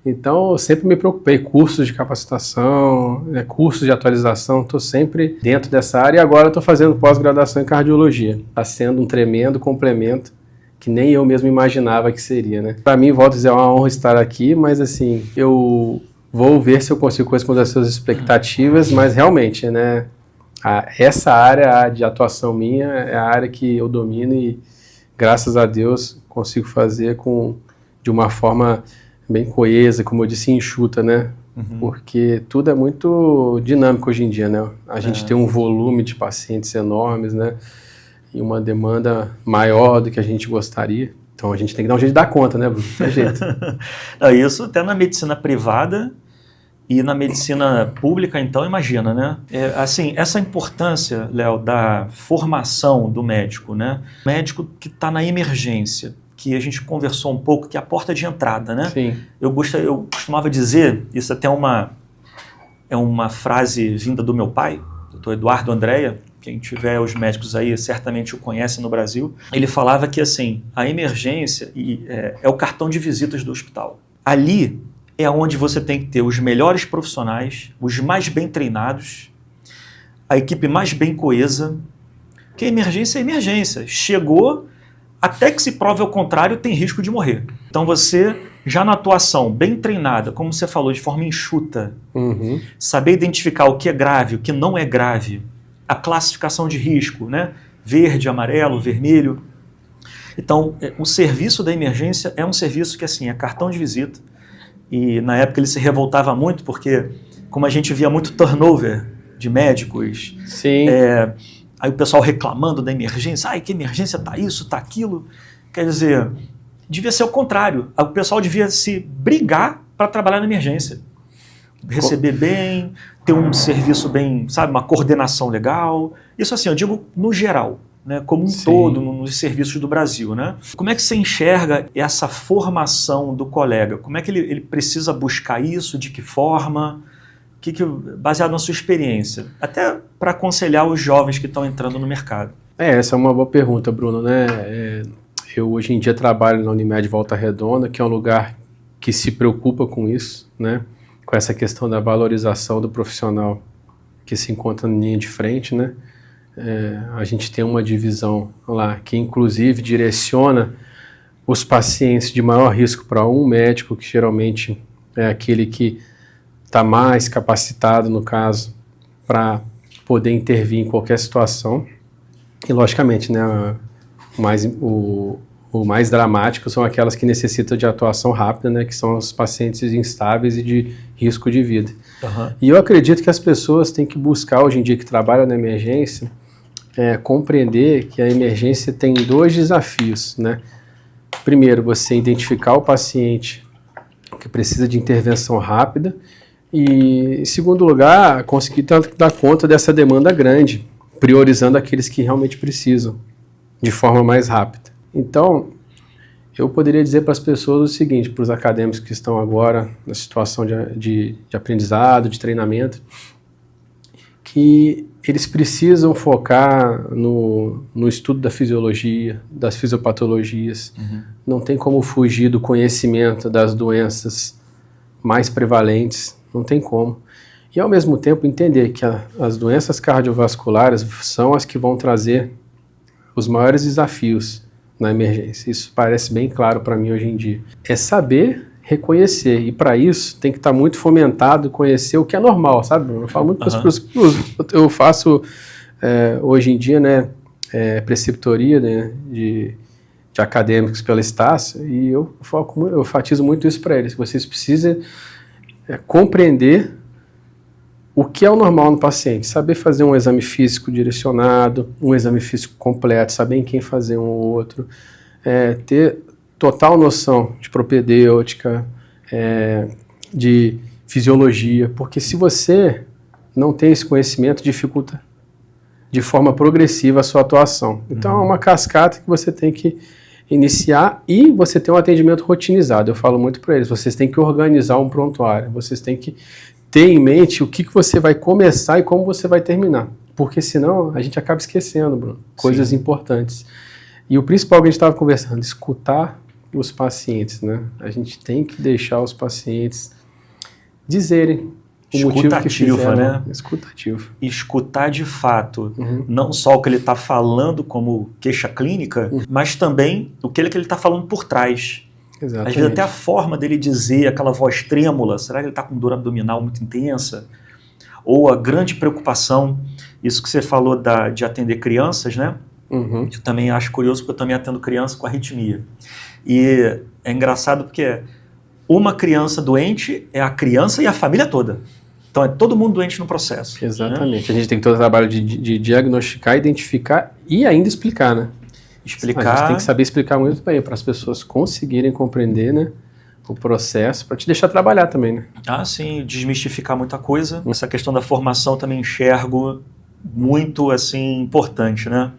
Então, eu sempre me preocupei, cursos de capacitação, cursos de atualização, estou sempre dentro dessa área e agora estou fazendo pós-graduação em cardiologia. Está sendo um tremendo complemento que nem eu mesmo imaginava que seria, né? Para mim, volto a dizer, é uma honra estar aqui, mas assim, eu vou ver se eu consigo corresponder às suas expectativas, mas realmente, né? Essa área de atuação minha é a área que eu domino e, graças a Deus, consigo fazer de uma forma bem coesa, como eu disse, enxuta, né? Porque tudo é muito dinâmico hoje em dia, né? A gente tem um volume de pacientes enormes, né? E uma demanda maior do que a gente gostaria. Então a gente tem que dar um jeito de dar conta, né, Bruno? Não tem jeito. Isso até na medicina privada e na medicina pública, então, imagina, né? Assim, essa importância, Léo, da formação do médico, né? O médico que está na emergência, que a gente conversou um pouco, que é a porta de entrada, né? Sim. Eu costumava dizer, isso até é uma frase vinda do meu pai, doutor Eduardo Andréa, quem tiver os médicos aí certamente o conhece no Brasil. Ele falava que assim, a emergência é o cartão de visitas do hospital. Ali é onde você tem que ter os melhores profissionais, os mais bem treinados, a equipe mais bem coesa, porque emergência é emergência. Chegou, até que se prove ao contrário, tem risco de morrer. Então você, já na atuação bem treinada, como você falou, de forma enxuta, saber identificar o que é grave, o que não é grave, a classificação de risco, né? Verde, amarelo, vermelho. Então, o serviço da emergência é um serviço que assim, é cartão de visita. E na época ele se revoltava muito porque, como a gente via muito turnover de médicos, Sim. Aí o pessoal reclamando da emergência, ai, que emergência tá isso, tá aquilo. Quer dizer, devia ser o contrário. O pessoal devia se brigar para trabalhar na emergência. Receber bem, ter um serviço bem, sabe, uma coordenação legal. Isso assim, eu digo no geral, né, como um todo, nos serviços do Brasil, né? Como é que você enxerga essa formação do colega? Como é que ele precisa buscar isso? De que forma? Baseado na sua experiência, até para aconselhar os jovens que estão entrando no mercado. Essa é uma boa pergunta, Bruno, né? Eu hoje em dia trabalho na Unimed Volta Redonda, que é um lugar que se preocupa com isso, né? Com essa questão da valorização do profissional que se encontra na linha de frente, né? A gente tem uma divisão lá que inclusive direciona os pacientes de maior risco para um médico, que geralmente é aquele que está mais capacitado, no caso, para poder intervir em qualquer situação. E, logicamente, né, o mais dramático são aquelas que necessitam de atuação rápida, né, que são os pacientes instáveis e de risco de vida. E eu acredito que as pessoas têm que buscar, hoje em dia, que trabalham na emergência, compreender que a emergência tem dois desafios, né? Primeiro, você identificar o paciente que precisa de intervenção rápida, e, em segundo lugar, conseguir dar conta dessa demanda grande, priorizando aqueles que realmente precisam, de forma mais rápida. Então, eu poderia dizer para as pessoas o seguinte, para os acadêmicos que estão agora na situação de aprendizado, de treinamento, que eles precisam focar no estudo da fisiologia, das fisiopatologias. Não tem como fugir do conhecimento das doenças mais prevalentes, não tem como. E, ao mesmo tempo, entender que as doenças cardiovasculares são as que vão trazer os maiores desafios na emergência. Isso parece bem claro para mim hoje em dia. É saber reconhecer, e para isso tem que estar muito fomentado conhecer o que é normal, sabe? Eu falo muito eu faço hoje em dia, né, preceptoria, né, de acadêmicos pela Estácio, e eu enfatizo muito isso para eles, que vocês precisam compreender o que é o normal no paciente, saber fazer um exame físico direcionado, um exame físico completo, saber em quem fazer um ou outro, ter total noção de propedêutica, de fisiologia, porque se você não tem esse conhecimento, dificulta de forma progressiva a sua atuação. Então é uma cascata que você tem que iniciar e você tem um atendimento rotinizado. Eu falo muito para eles, vocês têm que organizar um prontuário, vocês têm que ter em mente o que você vai começar e como você vai terminar, porque senão a gente acaba esquecendo, Bruno, coisas importantes. E o principal que a gente estava conversando, escutar os pacientes, né? A gente tem que deixar os pacientes dizerem o motivo que fizeram. Né? Escutativo. Escutar de fato, não só o que ele está falando como queixa clínica, mas também o que ele está falando por trás. Exatamente. Às vezes até a forma dele dizer, aquela voz trêmula, será que ele está com dor abdominal muito intensa? Ou a grande preocupação, isso que você falou de atender crianças, né? Eu também acho curioso, porque eu também atendo criança com arritmia. E é engraçado porque uma criança doente é a criança e a família toda. Então é todo mundo doente no processo. Exatamente. Né? A gente tem que ter o trabalho de diagnosticar, identificar e ainda explicar, né? Explicar. A gente tem que saber explicar muito bem para as pessoas conseguirem compreender, né, o processo, para te deixar trabalhar também, né? Ah, sim, desmistificar muita coisa. Essa questão da formação também enxergo muito, assim, importante, né?